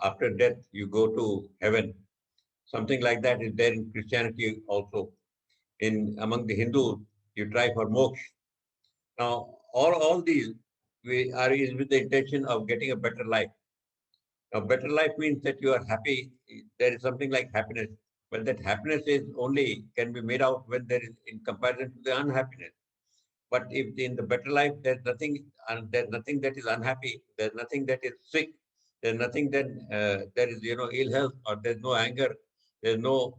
after death you go to heaven. Something like that is there in Christianity also. In among the Hindus, you try for moksha. Now, all these we are is with the intention of getting a better life. Now, better life means that you are happy. There is something like happiness, but that happiness is only can be made out when there is in comparison to the unhappiness. But if in the better life there's nothing that is unhappy, there's nothing that is sick, there's nothing that there is ill health or there's no anger, there's no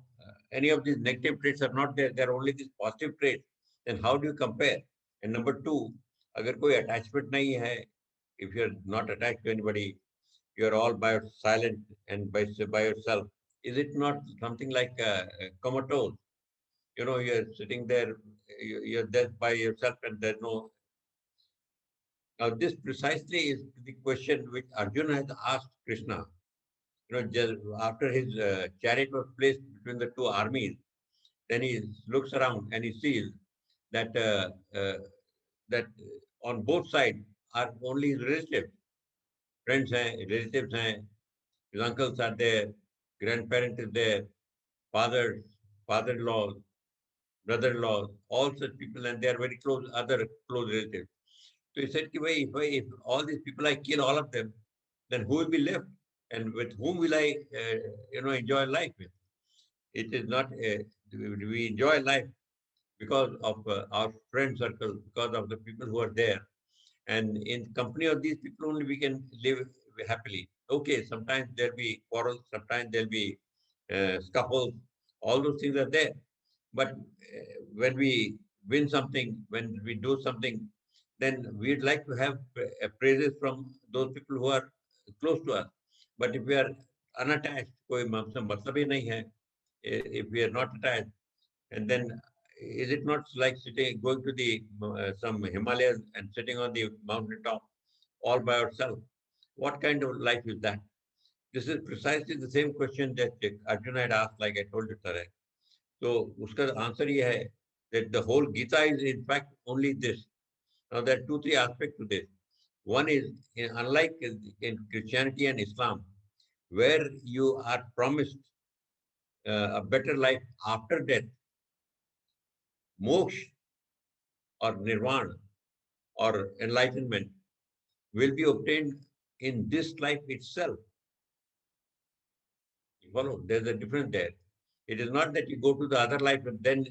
any of these negative traits are not there. There are only these positive traits. Then how do you compare? And number two, अगर कोई attachment नहीं है, if you're not attached to anybody, you're all by silent and by yourself. Is it not something like comatose? You're sitting there, you're there by yourself, and there's no. Now, this precisely is the question which Arjun has asked Krishna. Just after his chariot was placed between the two armies, then he looks around and he sees that that on both sides are only his relatives, friends, relatives, his uncles are there, grandparent is there, fathers, father-in-law, brother-in-law, all such people, and they are very close, other close relatives. So he said, if all these people I kill all of them, then who will be left? And with whom will I, enjoy life with? It is not, we enjoy life because of our friend circle, because of the people who are there. And in company of these people only we can live happily. Okay, sometimes there'll be quarrels, sometimes there'll be scuffles. All those things are there. But when we win something, when we do something, then we'd like to have praises from those people who are close to us. But if we are unattached, कोई हमसे मतलब ही नहीं है, if we are not attached, and then is it not like going to the some Himalayas and sitting on the mountain top all by ourselves? What kind of life is that? This is precisely the same question that Arjuna had asked, like I told you, Tarak. So, uska answer ye hai that the whole Gita is in fact only this. Now, there are two, three aspects to this. One is, unlike in Christianity and Islam, where you are promised a better life after death, moksha or nirvana or enlightenment will be obtained in this life itself. You follow? There's a difference there. It is not that you go to the other life and then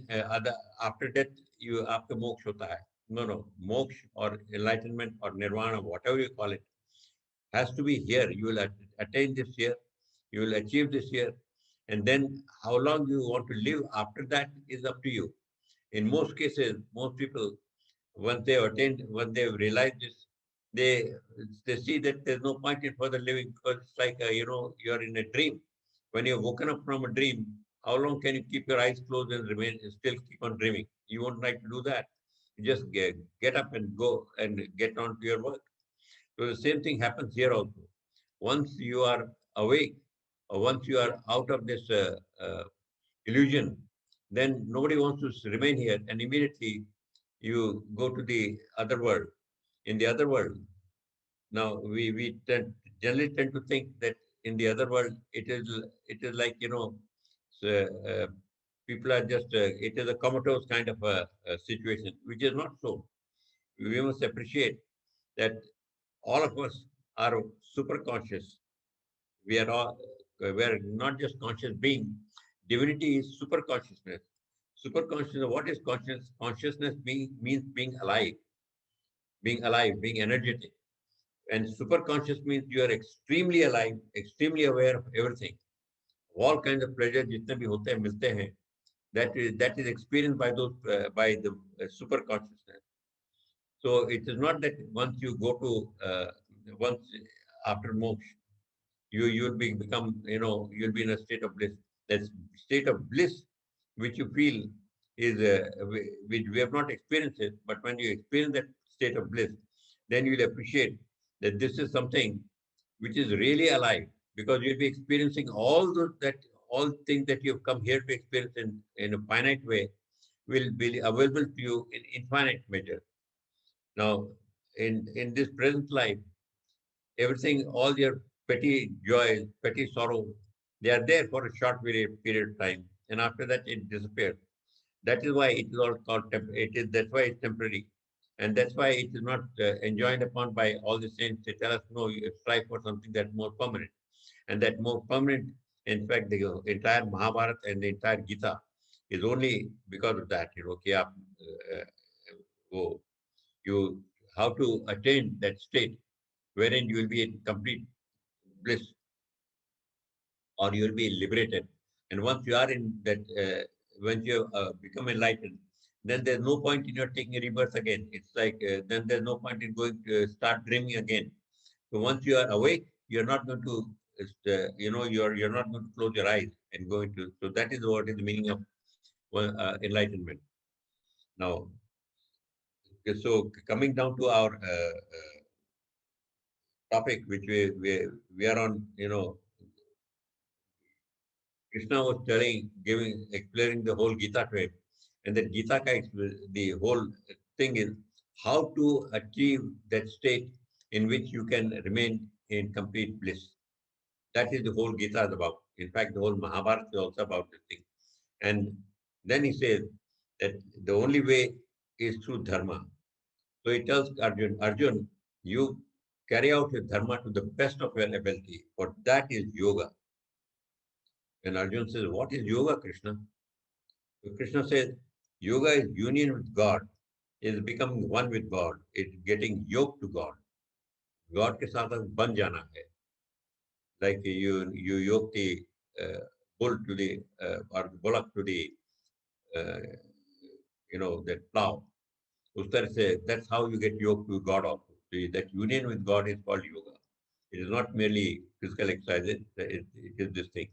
after death you after moksha hota hai. No. Moksha or enlightenment or nirvana, whatever you call it, has to be here. You will attain this here. You will achieve this here. And then how long you want to live after that is up to you. In most cases, most people, once they attained, when they realize this, they they see that there's no point in further living because it's like you're in a dream. When you're woken up from a dream, how long can you keep your eyes closed and remain still keep on dreaming? You won't like to do that. You just get up and go and get on to your work. So the same thing happens here also. Once you are awake, or once you are out of this illusion, then nobody wants to remain here, and immediately you go to the other world. In the other world, now generally tend to think that in the other world it is like so, people are just it is a comatose kind of a situation, which is not so. We must appreciate that all of us are super conscious. We are all we are not just conscious being. Divinity is super consciousness. Super consciousness. What is conscious? Consciousness means being alive, being energetic. And super conscious means you are extremely alive, extremely aware of everything. All kinds of pleasure जितने भी होते हैं मिलते हैं. That is experienced by those by the super consciousness. So it is not that once you go to once after moksha, you'll become you'll be in a state of bliss. That state of bliss which you feel is which we have not experienced it, but when you experience that state of bliss, then you'll appreciate that this is something which is really alive, because you'll be experiencing all things that you've come here to experience in a finite way will be available to you in infinite measure. Now, in this present life, everything, all your petty joys, petty sorrow, they are there for a short period of time, and after that it disappears. That is why it is all called it is that's why it's temporary, and that's why it is not enjoined upon by all the saints. They tell us no, you strive for something that's more permanent, and that more permanent. In fact, the entire Mahabharata and the entire Gita is only because of that. Okay, oh, you how to attain that state wherein you will be in complete bliss or you will be liberated. And once you are in that, once you become enlightened, then there's no point in your taking a rebirth again. It's like then there's no point in going to start dreaming again. So once you are awake, you're not going to, you're not going to close your eyes and go into. So that is what is the meaning of enlightenment. Now, so coming down to our topic, which we are on, Krishna was explaining the whole Gita to him. And that the whole thing is how to achieve that state in which you can remain in complete bliss. That is the whole Gita is about. In fact, the whole Mahabharata is also about this thing. And then he says that the only way is through Dharma. So he tells Arjun, Arjun, you carry out your Dharma to the best of your ability, for that is yoga. And Arjun says, what is yoga, Krishna? So Krishna says, yoga is union with God, is becoming one with God, it's getting yoked to God. God के साथ बन जाना है. Like you yoke the bull to the or the bullock to the uh, that plow. उस तरह से that's how you get yoked to God also. That union with God is called yoga. It is not merely physical exercise. It is this thing.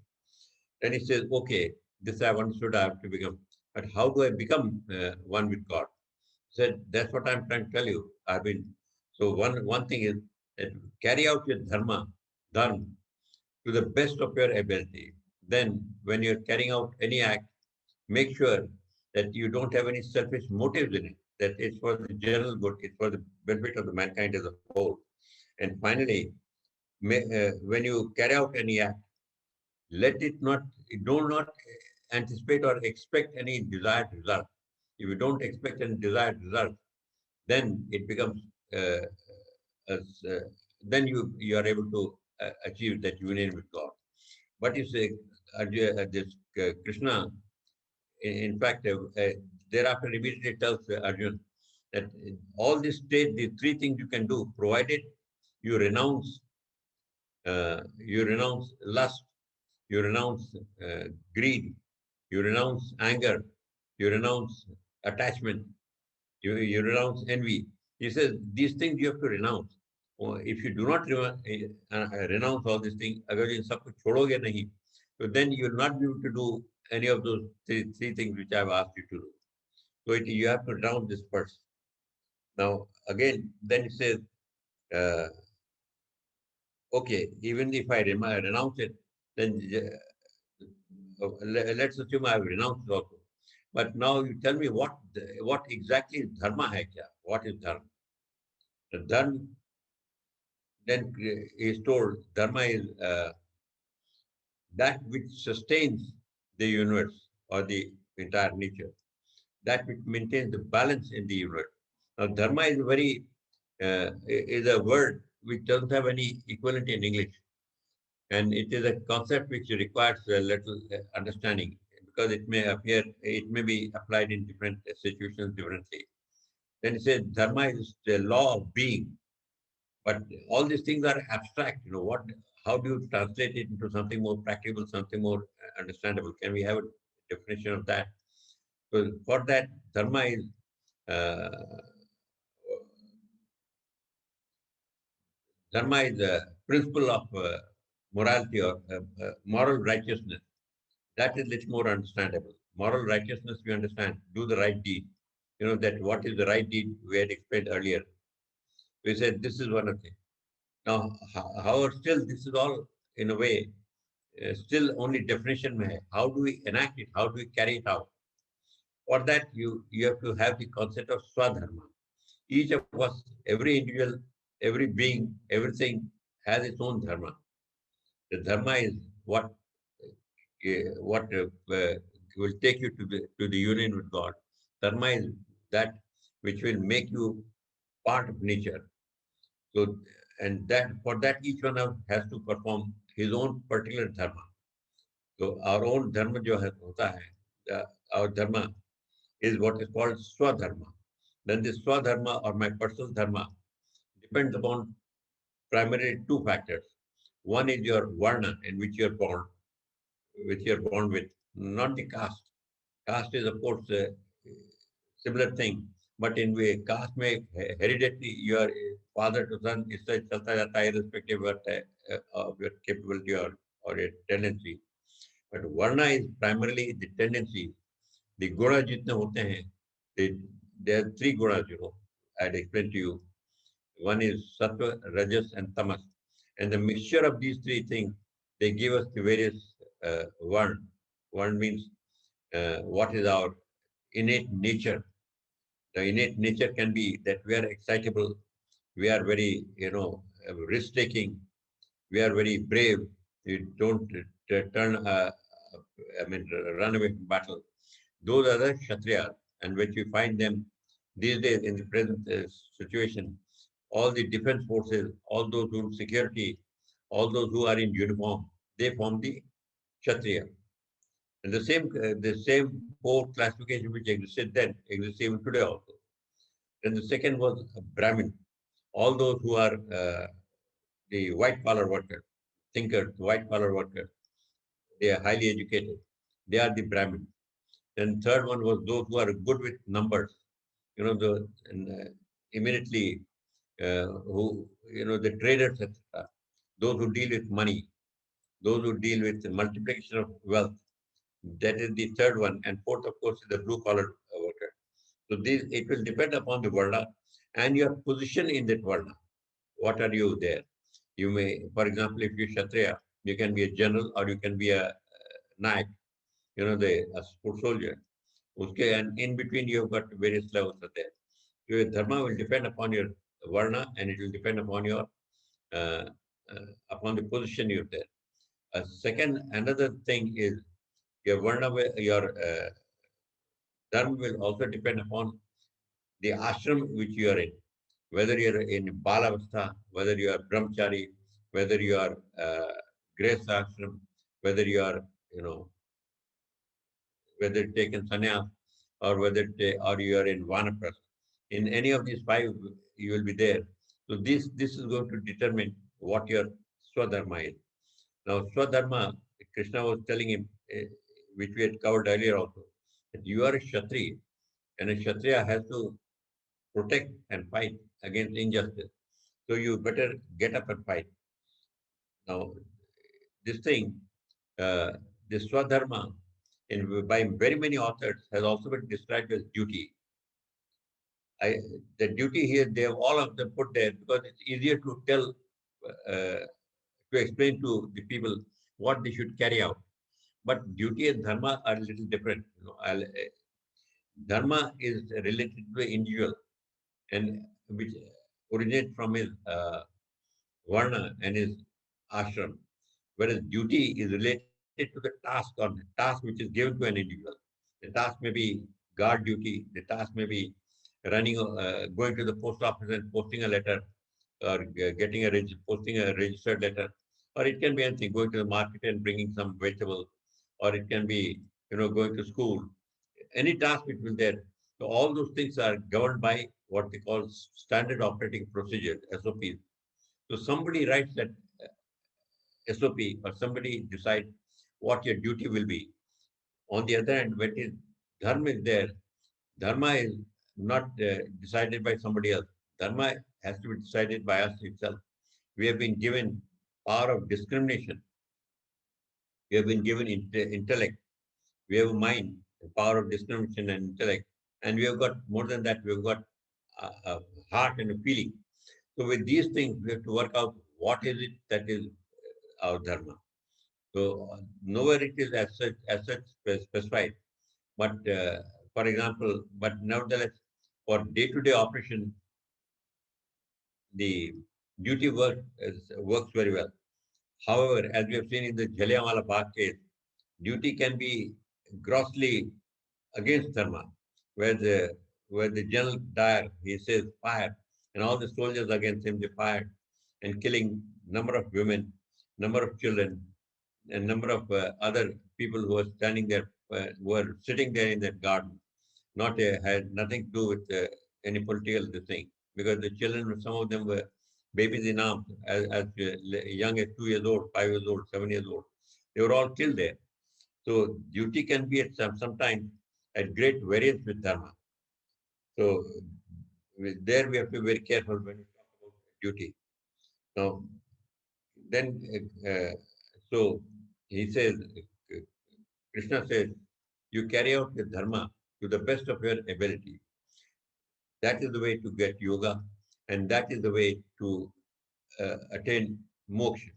Then he says, okay, this I have understood. I have to become. But how do I become one with God? Said, that's what I'm trying to tell you. I've been so one thing is that carry out your dharma to the best of your ability. Then when you're carrying out any act, make sure that you don't have any selfish motives in it, that it's for the general good, it's for the benefit of the mankind as a whole. And finally, when you carry out any act, let it not, do not anticipate or expect any desired result. If you don't expect any desired result, then it becomes as, then you are able to achieve that union with God. But you say this Krishna, in fact, thereafter immediately tells Arjun that all this state, the three things you can do, provided you renounce lust, you renounce greed, you renounce anger, you renounce attachment, you renounce envy. He says these things you have to renounce. Or if you do not renounce all these things, अगर इन सब को छोड़ोगे नहीं, so then you will not be able to do any of those three things which I have asked you to do. So you have to renounce this first. Now again, then it says, uh, okay, even if I renounce it, then let's assume I have renounced it also. But now you tell me what exactly is dharma hai kya? What is dharma? The dharma then is told dharma is that which sustains the universe or the entire nature, that which maintains the balance in the universe. Now, dharma is is a word which doesn't have any equivalent in English, and it is a concept which requires a little understanding because it may be applied in different situations differently. Then it says dharma is the law of being. But all these things are abstract. How do you translate it into something more practical, something more understandable? Can we have a definition of that? So for that, uh, dharma is a principle of morality or moral righteousness. That is little more understandable. Moral righteousness, we understand, do the right deed. That what is the right deed we had explained earlier. We said this is one of them. Now, however, still this is all in a way still only definition mein hai. How do we enact it? How do we carry it out? For that, you have to have the concept of swadharma. Each of us, every individual, every being, everything has its own dharma. The dharma is what will take you to the union with God. Dharma is that which will make you part of nature. So, and that for that each one of us has to perform his own particular dharma. So our own dharma जो है होता है, our dharma is what is called swadharma. Then this swadharma or my personal dharma depends upon primarily two factors. One is your varna in which you're born with, not the caste. Caste is of course a similar thing, but in way caste में heredity your father to son इससे चलता जाता है irrespective of your capability or your tendency. But varna is primarily the tendency. The guna जितने होते हैं, they, there are three gunas, I'd explain to you. One is sattva, rajas, and tamas. And the mixture of these three things, they give us the various varn. Varn means what is our innate nature. The innate nature can be that we are excitable, we are very, risk-taking, we are very brave, we don't run away from battle. Those are the Kshatriyas, and which you find them these days in the present situation. All the defense forces, all those who security, all those who are in uniform, they form the Kshatriya. And the same four classification which existed then exists even today also. Then the second was Brahmin. All those who are the white collar workers, thinkers, white collar workers, they are highly educated. They are the Brahmin. Then third one was those who are good with numbers. Immediately the traders, etc. Those who deal with money, those who deal with the multiplication of wealth. That is the third one. And fourth, of course, is the blue collar worker. So it will depend upon the varna and your position in that varna. What are you there? You may, for example, if you're Kshatriya, you can be a general or you can be a naik, a foot soldier. Okay, and in between you have got various levels of there. Your dharma will depend upon your varna and it will depend upon your uh, upon the position you're there. Another thing is your varna, your dharma will also depend upon the ashram which you are in. Whether you're in balavastha, whether you are brahmachari, whether you are grace ashram, whether you are, whether taken sannyas or or you are in vanaprastha. In any of these five, you will be there. So this is going to determine what your swadharma is. Now, swadharma, Krishna was telling him, which we had covered earlier also, that you are a Kshatriya, and a Kshatriya has to protect and fight against injustice. So you better get up and fight. Now, this thing, uh, this swadharma, by very many authors, has also been described as duty. The duty here, they have all of them put there because it's easier to tell, to explain to the people what they should carry out. But duty and dharma are a little different. Dharma is related to the individual and which originates from his varna and his ashram, whereas duty is related to the task which is given to an individual. The task may be guard duty, the task may be going to the post office and posting a letter, or posting a registered letter, or it can be anything, going to the market and bringing some vegetables, or it can be, going to school, any task which will there. So all those things are governed by what they call standard operating procedure, SOPs. So somebody writes that SOP or somebody decides what your duty will be. On the other hand, when dharma is there, dharma is not decided by somebody else. Dharma has to be decided by us itself. We have been given power of discrimination. We have been given intellect. We have a mind, the power of discrimination and intellect. And we have got more than that, we have got a heart and a feeling. So with these things, we have to work out what is it that is our dharma. So nowhere it is as such specified. But for example, but nevertheless, for day-to-day operation, the duty works very well. However, as we have seen in the Jallianwala Bagh case, duty can be grossly against Dharma, where the general died, he says fire, and all the soldiers against him they fired, and killing number of women, number of children, and number of other people who were standing there, were sitting there in that garden. Not had nothing to do with any political thing, because the children, some of them were babies in arms, as young as 2 years old, 5 years old, 7 years old. They were all killed there. So duty can be at sometimes at great variance with dharma. So there we have to be very careful when we talk about duty. Now, then, so he says, Krishna says, you carry out the dharma to the best of your ability. That is the way to get yoga, and that is the way to attain moksha.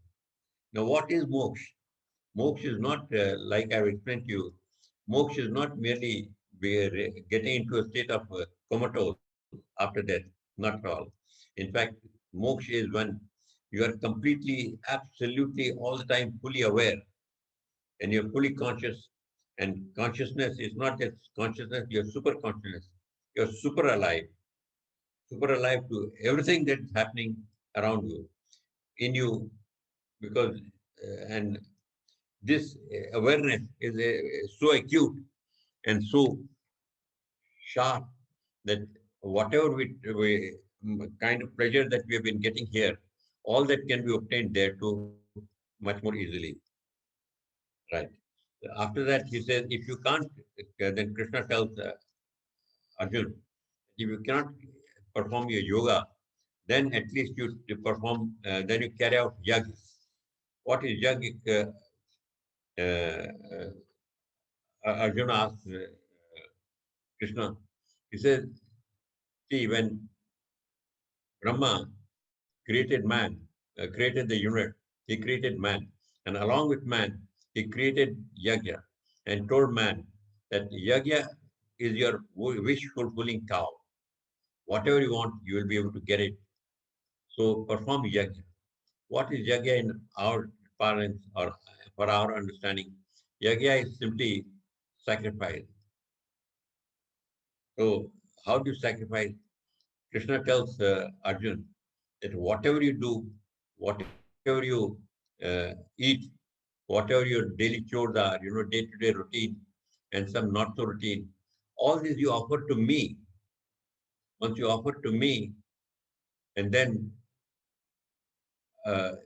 Now, what is moksha? Moksha is not, like I've explained to you, moksha is not merely getting into a state of comatose after death, not at all. In fact, moksha is when you are completely, absolutely, all the time fully aware and you're fully conscious. And consciousness is not just consciousness, you're super consciousness. You're super alive to everything that's happening around you, in you, because, and this awareness is so acute and so sharp that whatever kind of pleasure that we have been getting here, all that can be obtained there too much more easily. Right. After that, he says, if you can't, then Krishna tells Arjun, if you cannot perform your yoga, then at least you perform, then you carry out yajna. What is yajna? Arjuna asks Krishna. He says, see, when Brahma created man, created the universe, he created man. And along with man, he created yajna and told man that yajna is your wish fulfilling cow. Whatever you want, you will be able to get it. So perform yajna. What is yajna in our parlance or for our understanding? Yajna is simply sacrifice. So how do you sacrifice? Krishna tells Arjun that whatever you do, whatever you eat, whatever your daily chores are, day-to-day routine, and some not so routine, all this you offer to me. Once you offer to me, and then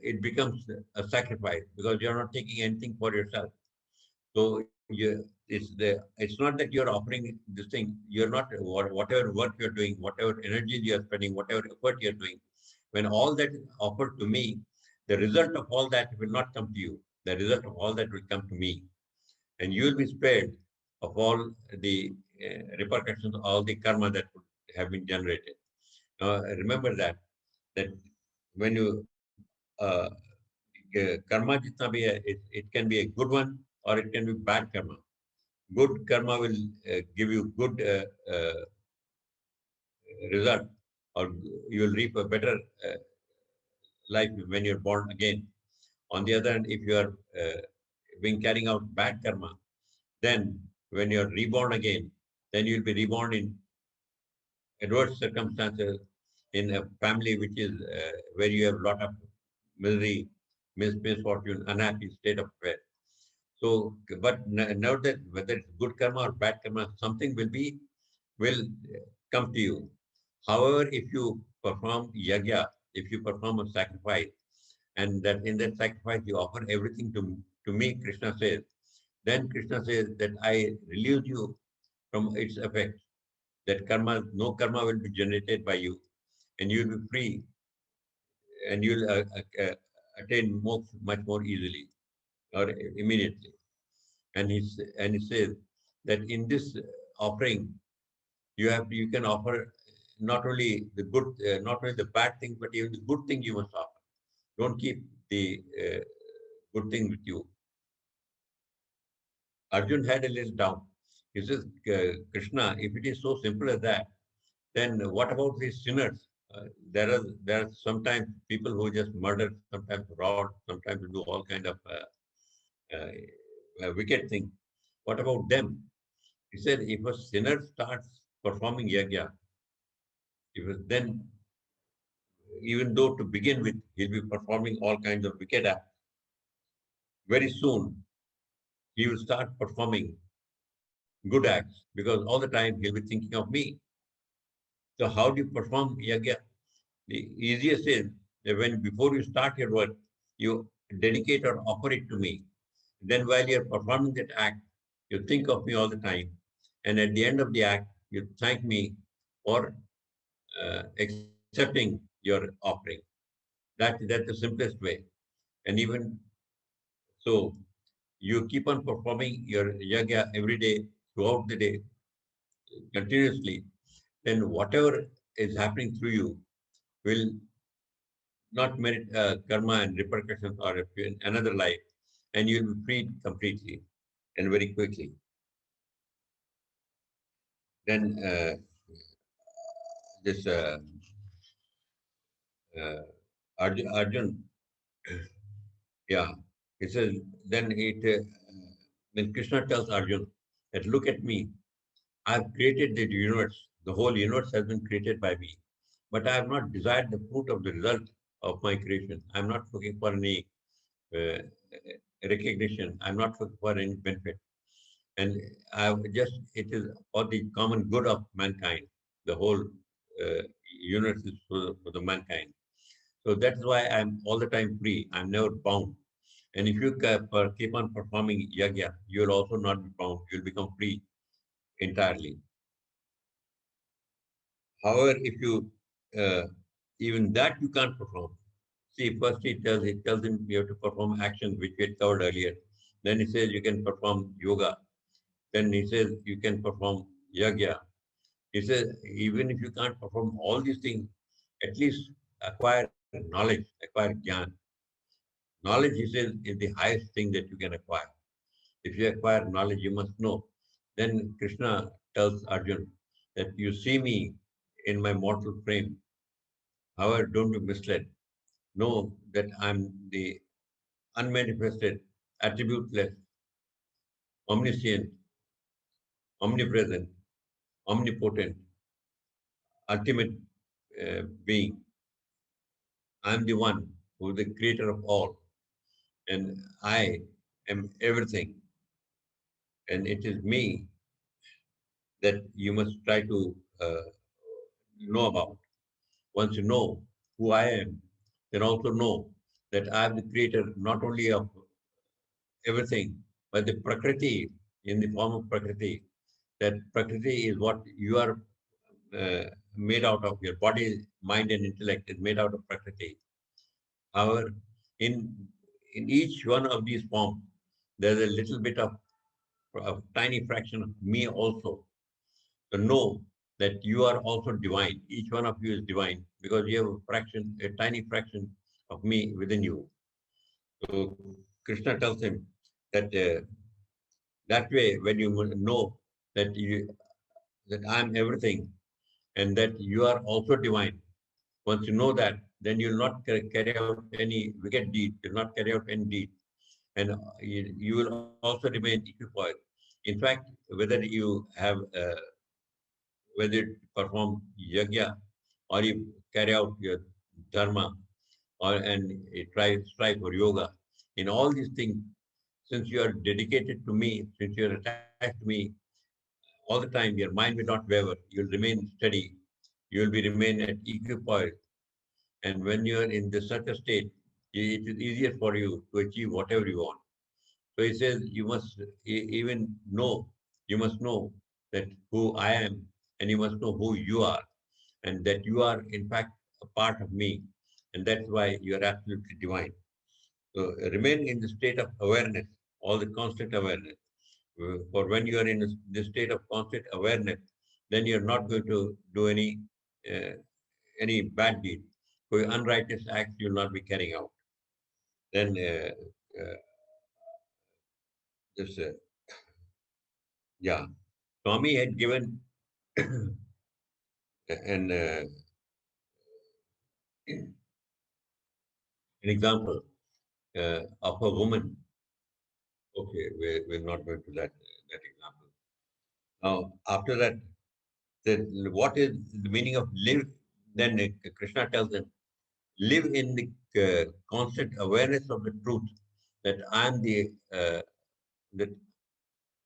it becomes a sacrifice because you're not taking anything for yourself. So it's not that you're offering this thing. You're not whatever work you're doing, whatever energy you're spending, whatever effort you're doing. When all that is offered to me, the result of all that will not come to you. The result of all that will come to me, and you will be spared of all the repercussions, all the karma that would have been generated. Now, remember that when you karma jitna bhi hai, it can be a good one or it can be bad karma. Good karma will give you good result, or you will reap a better life when you're born again. On the other hand, if you are being carrying out bad karma, then when you're reborn again, then you'll be reborn in adverse circumstances, in a family which is where you have a lot of misery, misfortune, unhappy state of affairs. So, but note that whether it's good karma or bad karma, something will come to you. However, if you perform yajna, if you perform a sacrifice, and that in that sacrifice you offer everything to me, Krishna says, then Krishna says that I release you from its effects. That karma, no karma will be generated by you, and you will be free, and you'll attain moksha much more easily or immediately. And he says that in this offering, you can offer not only the good, not only the bad thing, but even the good thing you must offer. Don't keep the good thing with you. Arjun had a little doubt. He says, Krishna, if it is so simple as that, then what about these sinners? there are sometimes people who just murder, sometimes rob, sometimes do all kind of uh, wicked things. What about them? He said, if a sinner starts performing yajna, then even though to begin with he'll be performing all kinds of wicked acts, very soon he will start performing good acts because all the time he'll be thinking of me. So how do you perform yajna? The easiest is that when before you start your work, you dedicate or offer it to me. Then while you're performing that act, you think of me all the time. And at the end of the act, you thank me for accepting your offering. That's the simplest way. And even so, you keep on performing your yajna every day, throughout the day, continuously, then whatever is happening through you will not merit karma and repercussions or in another life, and you'll be freed completely and very quickly. Then this uh, Arjun, yeah, he says, then then Krishna tells Arjun that look at me, I've created the universe. The whole universe has been created by me. But I have not desired the fruit of the result of my creation. I'm not looking for any uh, recognition. I'm not looking for any benefit. And it is for the common good of mankind. The whole universe is for the mankind. So that's why I'm all the time free. I'm never bound. And if you keep on performing yajna, you'll also not be bound. You'll become free entirely. However, if you uh, even that you can't perform. See, first it tells him you have to perform actions which we had covered earlier. Then he says you can perform yoga. Then he says you can perform yajna. He says even if you can't perform all these things, at least acquire knowledge, acquire jnana. Knowledge, he says, is the highest thing that you can acquire. If you acquire knowledge, you must know. Then Krishna tells Arjun that you see me in my mortal frame. However, don't be misled. Know that I'm the unmanifested, attributeless, omniscient, omnipresent, omnipotent, ultimate being. I'm the one who is the creator of all, and I am everything. And it is me that you must try to know about. Once you know who I am, then also know that I am the creator not only of everything, but the Prakriti in the form of Prakriti. That Prakriti is what you are made out of. Your body, mind, and intellect is made out of Prakriti. However, in in each one of these forms, there's a little bit of a tiny fraction of me also. So know that you are also divine. Each one of you is divine because you have a tiny fraction of me within you. So Krishna tells him that that way, when you know that I am everything and that you are also divine, once you know that, then you'll not carry out any wicked deed. You'll not carry out any deed, and you will also remain equipoised. In fact, whether you perform yajna or you carry out your dharma or strive for yoga. In all these things, since you are dedicated to me, since you are attached to me all the time, your mind will not waver. You'll remain steady. You will be remain at equipoise. And when you are in such a state, it is easier for you to achieve whatever you want. So he says, you must even know, you must know that who I am, and you must know who you are, and that you are, in fact, a part of me. And that's why you are absolutely divine. So remain in the state of awareness, all the constant awareness. For when you are in this state of constant awareness, then you're not going to do uh, any bad deed. For unrighteous acts, you'll not be carrying out. Then this, yeah, Swami had given an An example of a woman. Okay, we're not going to that example. Now, after that, then what is the meaning of live? Then Krishna tells them, live in the constant awareness of the truth that I am that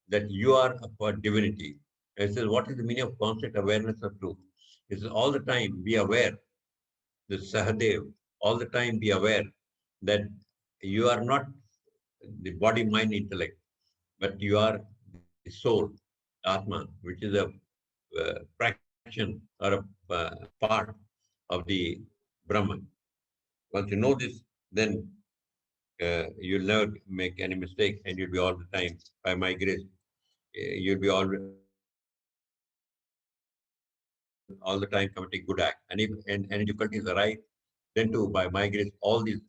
that you are for divinity. And it says, what is the meaning of constant awareness of truth? It says all the time be aware, the Sahadev, all the time be aware that you are not the body, mind, intellect, but you are the soul, Atma, which is a fraction or a part of the Brahman. Once you know this, then you'll never make any mistake, and you'll be all the time, by my grace, you'll be all the time committing good act. And if any difficulties arise, then too, by my grace, all these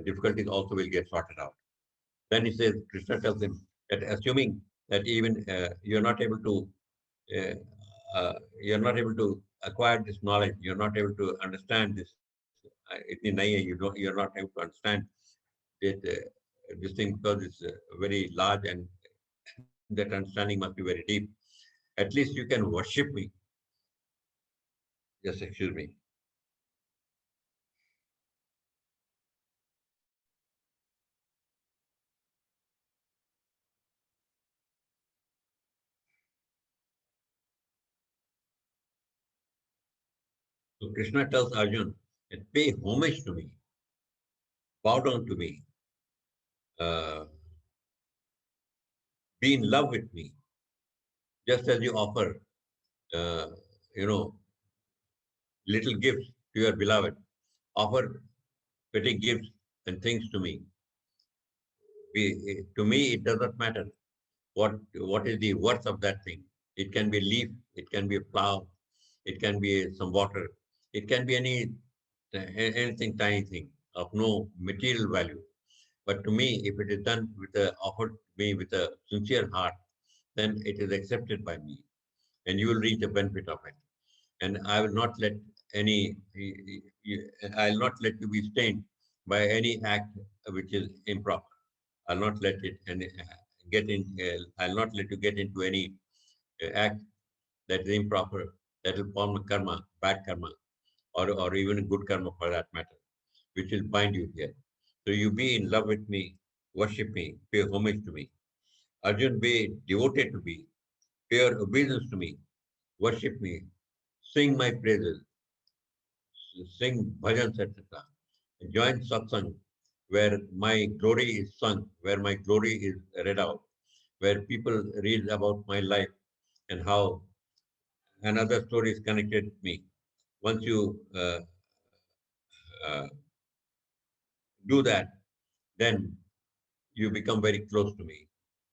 difficulties also will get sorted out. Then he says, Krishna tells him that assuming that even uh, you're not able to acquire this knowledge, you're not able to understand this. Itni nahi hai, you're not able to understand that this thing because it's very large and that understanding must be very deep. At least you can worship me. Just excuse me. So Krishna tells Arjun that pay homage to me, bow down to me, uh, be in love with me, just as you offer, uh, you know, little gifts to your beloved. Offer petty gifts and things to me. To me, it does not matter what is the worth of that thing. It can be a leaf, it can be a flower, it can be some water, it can be anything tiny thing of no material value. But to me, if it is done with offered to me with a sincere heart, then it is accepted by me, and you will reach the benefit of it. And I will not let any, I will not let you be stained by any act which is improper. I'll not let it and get in. I'll not let you get into any act that is improper, that will form a karma, bad karma, or even a good karma for that matter, which will bind you here. So you be in love with me, worship me, pay homage to me. Arjun, be devoted to me, pay obedience to me, worship me, sing my praises, sing bhajans, etc. Join satsang, where my glory is sung, where my glory is read out, where people read about my life and how another story is connected with me. Once you uh, do that, then you become very close to me,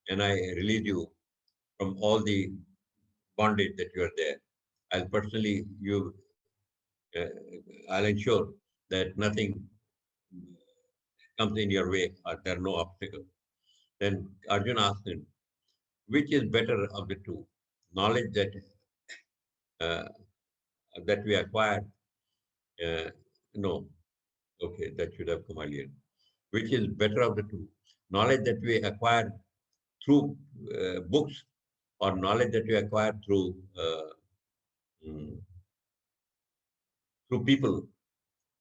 and I release you from all the bondage that you are there. I'll personally, uh, I'll ensure that nothing comes in your way or there are no obstacles. Then Arjuna asked him, which is better of the two? Knowledge uh, that we acquired? Uh, no, okay, that should have come earlier. Which is better of the two? Knowledge that we acquire through books or knowledge that we acquire mm, through people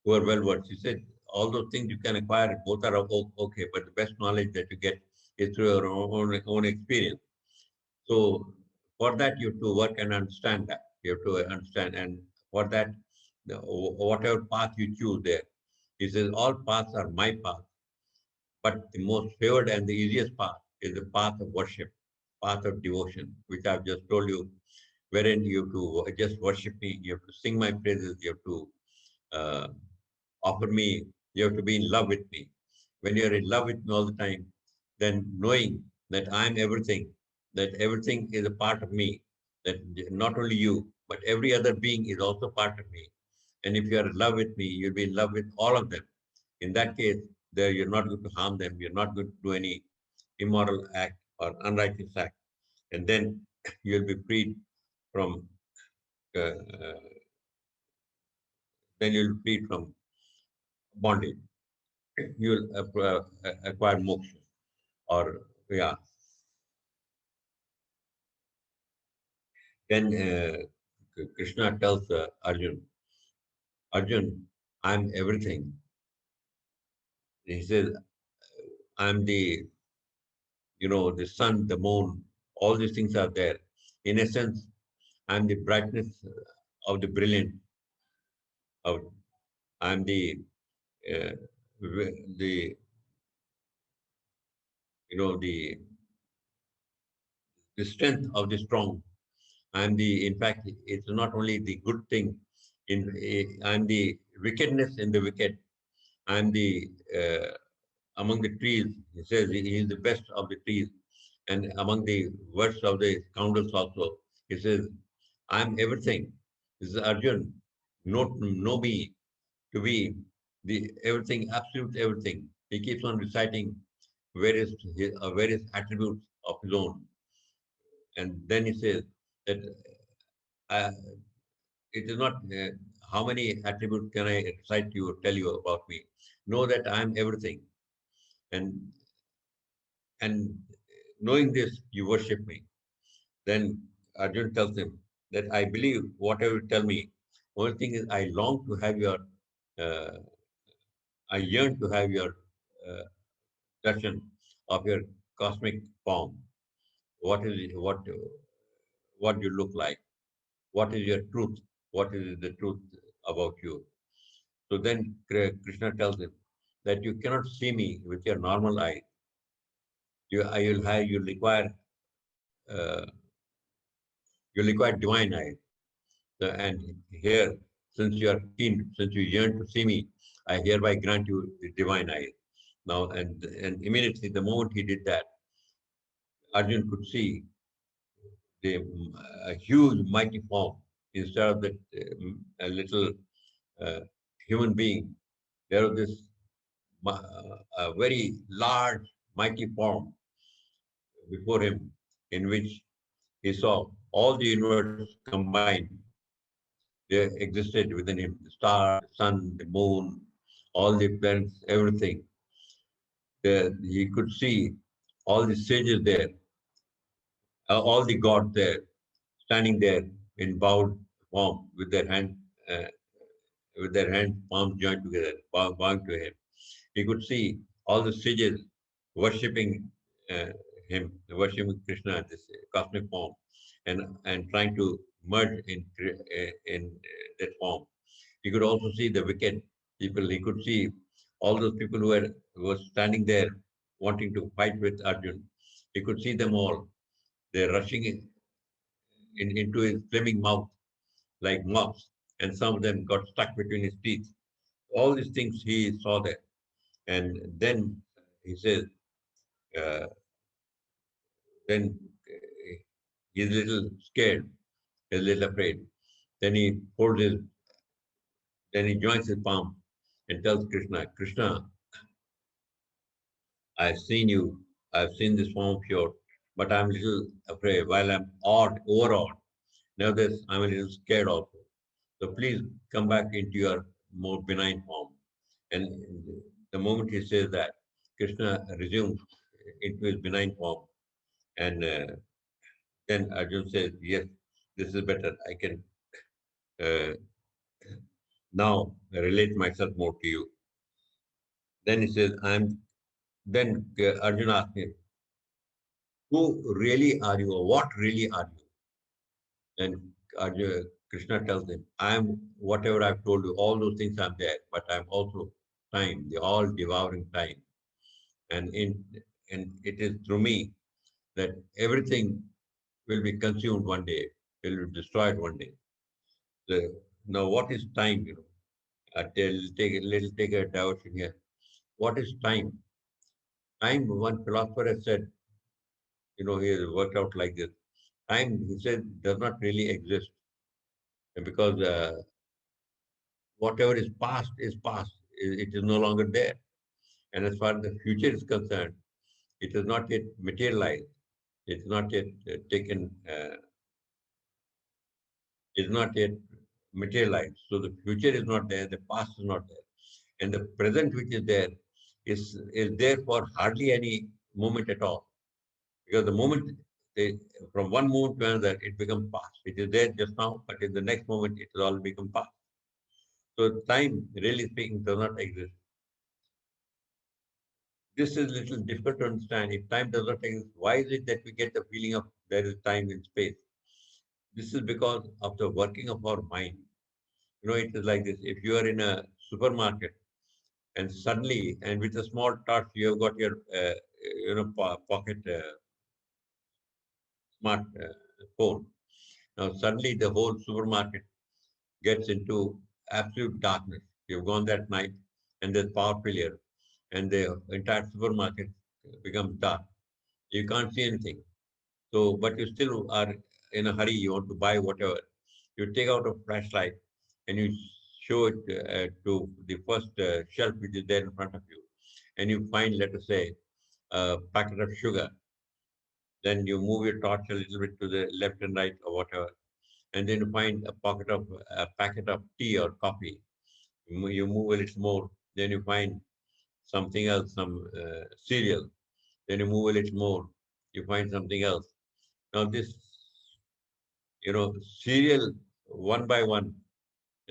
who are well versed. He said all those things you can acquire, both are okay, but the best knowledge that you get is through your own experience. So for that, you have to work and understand that. You have to understand, and for that, whatever path you choose there, he says all paths are my path, but the most favored and the easiest path is the path of worship, path of devotion, which I've just told you, wherein you have to just worship me, you have to sing my praises, you have to uh, offer me, you have to be in love with me. When you're in love with me all the time, then knowing that I'm everything, that everything is a part of me, that not only you, but every other being is also part of me. And if you are in love with me, you'll be in love with all of them. In that case, there you're not going to harm them, you're not going to do any immoral act or unrighteous act. And then you'll be freed from, uh, uh, then you'll be freed from bondage. You'll acquire moksha. Or, yeah. Then Krishna tells Arjun, Arjun, I'm everything. He says, I'm the sun, the moon, all these things are there. In essence, I'm the brightness of the brilliant. Of, I'm uh, the the strength of the strong. In fact, it's not only the good thing. I'm the wickedness in the wicked. I'm the among the trees. He says he is the best of the trees, and among the worst of the scoundrels also. He says, I'm everything. This is Arjun. Know me to be the everything, absolute everything. He keeps on reciting various attributes of his own, and then he says that uh, it is not how many attributes can I recite to you or tell you about me. Know that I am everything, and and knowing this, you worship me. Then Arjun tells him that I believe whatever you tell me. Only thing is, I long to have your, uh, I yearn to have your uh, darshan of your cosmic form. What is it? What you look like? What is your truth? What is the truth about you? So then Krishna tells him that you cannot see me with your normal eye. You uh, require divine eye. And here, since you are keen, since you yearn to see me, I hereby grant you the divine eye. Now, and immediately, the moment he did that, Arjun could see the a huge, mighty form instead of that a little uh, human being. There was this a very large, mighty form before him, in which he saw all the universe combined. They existed within him: the stars, the sun, the moon, all the planets, everything. He could see all the sages there, all the gods there, standing there in bowed form uh, with their hands palms joined together, bowing to him. He could see all the sages worshipping uh, him, worshipping Krishna, this cosmic form, and trying to merge in that form. He could also see the wicked people. He could see all those people who were standing there wanting to fight with Arjun. He could see them all. They're rushing into his flaming mouth like moths, and some of them got stuck between his teeth. All these things he saw there. And then he says, uh, then he's a little scared, he's a little afraid. Then he folds his, then he joins his palm and tells Krishna, Krishna, I've seen you, I've seen this form of yours, but I'm a little afraid. While I'm overawed, nevertheless, I'm a little scared also. So please come back into your more benign form. And the moment he says that, Krishna resumes into his benign form. And then Arjun says, yes, this is better. I can uh, now relate myself more to you. Then he says, then Arjun asks him, who really are you, or what really are you? Then Krishna tells him, I am whatever I've told you, all those things are there, but I'm also time, the all devouring time. And it is through me that everything will be consumed one day, will be destroyed one day. So, now, what is time? Take a diversion here. What is time? Time, one philosopher has said, he has worked out like this. Time, he said, does not really exist because whatever is past is past. It is no longer there. And as far as the future is concerned, it is not yet materialized. It's not yet is not yet materialized. So the future is not there, the past is not there. And the present which is there is there for hardly any moment at all. Because the moment they, from one moment to another, it becomes past. It is there just now, but in the next moment, it will all become past. So time, really speaking, does not exist. This is little difficult to understand. If time does not exist, why is it that we get the feeling of there is time in space? This is because of the working of our mind. It is like this. If you are in a supermarket and suddenly, and with a small touch, you have got your, pocket smart phone. Now suddenly the whole supermarket gets into absolute darkness. You've gone that night and there's power failure and the entire supermarket becomes dark. You can't see anything. So, but you still are in a hurry. You want to buy whatever. You take out a flashlight and you show it to the first shelf which is there in front of you. And you find, let us say, a packet of sugar. Then you move your torch a little bit to the left and right or whatever. And then you find a packet of tea or coffee. You move a little more. Then you find something else, some cereal. Then you move a little more. You find something else. Now this, serial one by one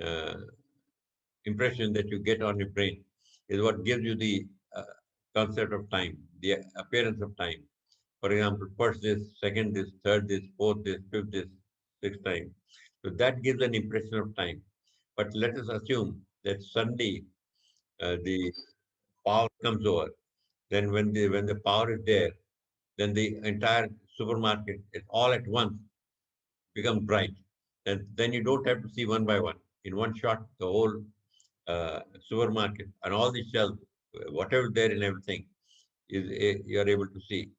uh, impression that you get on your brain is what gives you the concept of time, the appearance of time. For example, first this, second this, third this, fourth this, fifth this, sixth time. So that gives an impression of time. But let us assume that suddenly the power comes over. Then when the power is there, then the entire supermarket is all at once become bright. And then you don't have to see one by one. In one shot, the whole supermarket and all the shelves, whatever there in everything, you are able to see.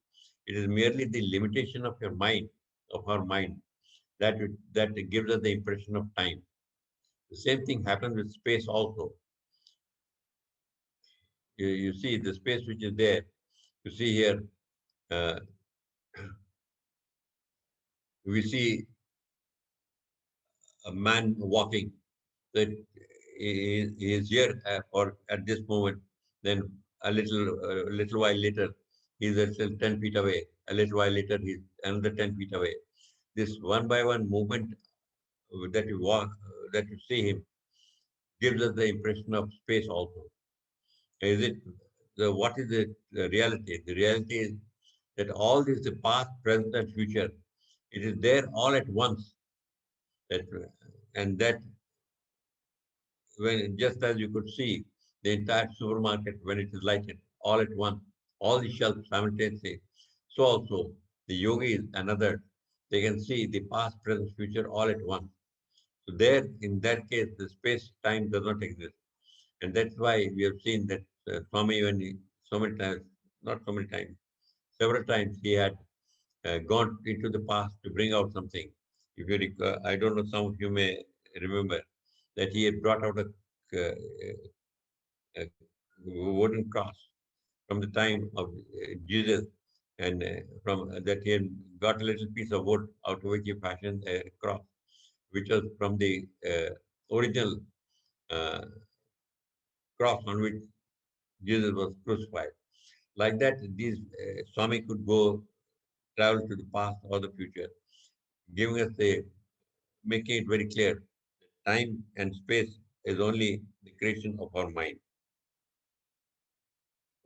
It is merely the limitation of your mind, of our mind, that gives us the impression of time. The same thing happens with space also. You see the space which is there. You see here, uh, we see a man walking. That he is here or at this moment. Then a little while later, he's still 10 feet away. A little while later, he's another 10 feet away. This one by one movement that you walk, that you see him, gives us the impression of space also. Is it what is the reality? The reality is that all this, the past, present, and future, it is there all at once. That and that when just as you could see the entire supermarket when it is lighted all at once, all the shelves simultaneously. So also the yogis and others, they can see the past, present, future all at once. So there, in that case, the space-time does not exist. And that's why we have seen that Swami, when he, so many times, not so many times, several times he had gone into the past to bring out something. If you recall, I don't know, some of you may remember that he had brought out a wooden cross from the time of Jesus, and from that he had got a little piece of wood out of which he fashioned a cross, which was from the original uh, cross on which Jesus was crucified. Like that, these Swami could go travel to the past or the future, giving us making it very clear. Time and space is only the creation of our mind.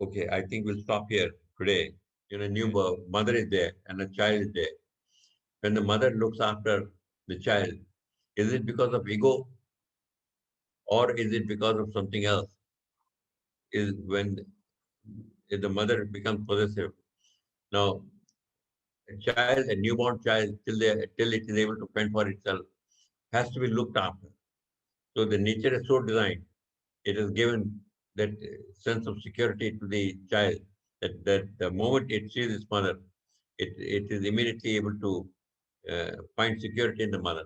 Okay, I think we'll stop here today. New mother is there and a child is there. When the mother looks after the child, is it because of ego or is it because of something else? Is when the mother becomes possessive. Now, a newborn child, till it is able to fend for itself, has to be looked after. So the nature is so designed, it has given that sense of security to the child that the moment it sees its mother, it is immediately able to find security in the mother.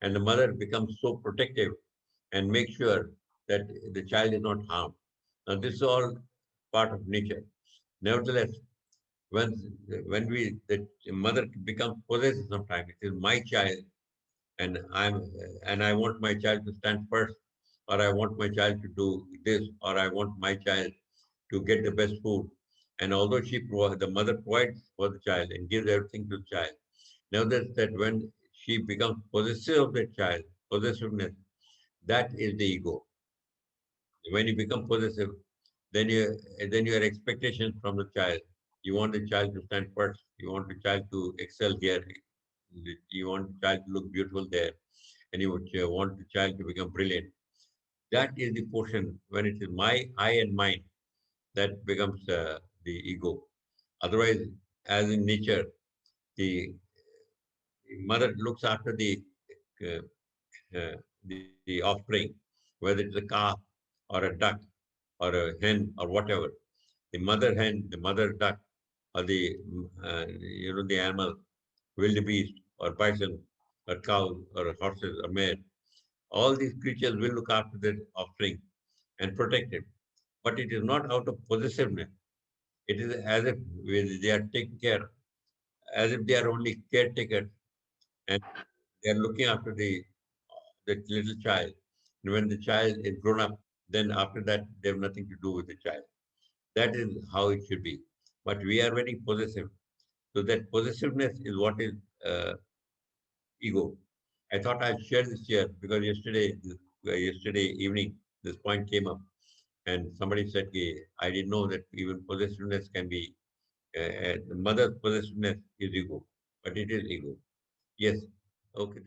And the mother becomes so protective and makes sure that the child is not harmed. Now, this is all part of nature. Nevertheless, when the mother becomes possessive sometimes, it is my child, and I want my child to stand first. or I want my child to do this, or I want my child to get the best food. And although the mother provides for the child and gives everything to the child, nevertheless, that when she becomes possessive of the child, possessiveness, that is the ego. When you become possessive, then your expectations from the child. You want the child to stand first. You want the child to excel here. You want the child to look beautiful there, and you want the child to become brilliant. That is the portion when it is my, I, and mine that becomes the ego. Otherwise, as in nature, the mother looks after uh, the offspring, whether it's a calf or a duck or a hen or whatever. The mother hen, the mother duck, or the animal, wildebeest or bison or cow or horses or mare. All these creatures will look after their offspring and protect it. But it is not out of possessiveness. It is as if they are taking care, as if they are only caretakers and they are looking after the little child. And when the child is grown up, then after that, they have nothing to do with the child. That is how it should be. But we are very possessive. So that possessiveness is what is uh, ego. I thought I'd share this here because yesterday evening, this point came up, and somebody said, I didn't know that even possessiveness can be, the mother's possessiveness is ego, but it is ego. Yes. Okay.